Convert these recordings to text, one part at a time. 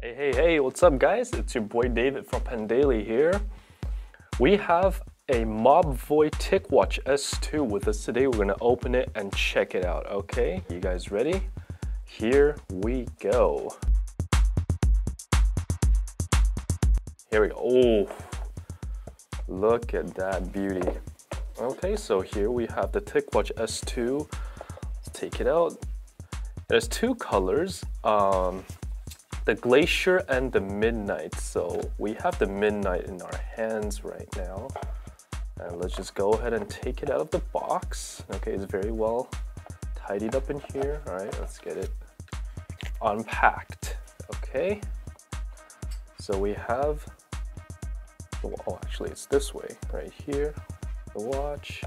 Hey, what's up guys? It's your boy David from ThePandaily here. We have a Mobvoi TicWatch S2 with us today. We're gonna open it and check it out, okay? You guys ready? Here we go. Here we go. Oh, look at that beauty. Okay, so here we have the TicWatch S2. Let's take it out. It has two colors. The Glacier and the Midnight. So we have the Midnight in our hands right now. And let's just go ahead and take it out of the box. Okay, it's very well tidied up in here. All right, let's get it unpacked. Okay. So we have, oh, actually it's this way, right here, the watch.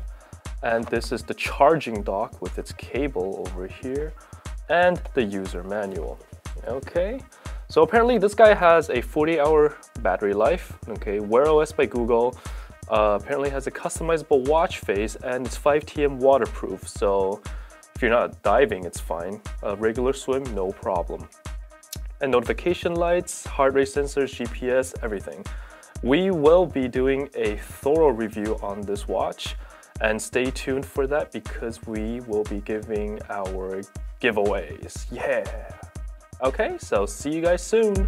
And this is the charging dock with its cable over here and the user manual. Okay. So apparently this guy has a 40-hour battery life, okay, Wear OS by Google, apparently has a customizable watch face and it's 5TM waterproof, so if you're not diving, it's fine. Regular swim, no problem. And notification lights, heart rate sensors, GPS, everything. We will be doing a thorough review on this watch, and stay tuned for that because we will be giving our giveaways. Yeah! Okay, so see you guys soon.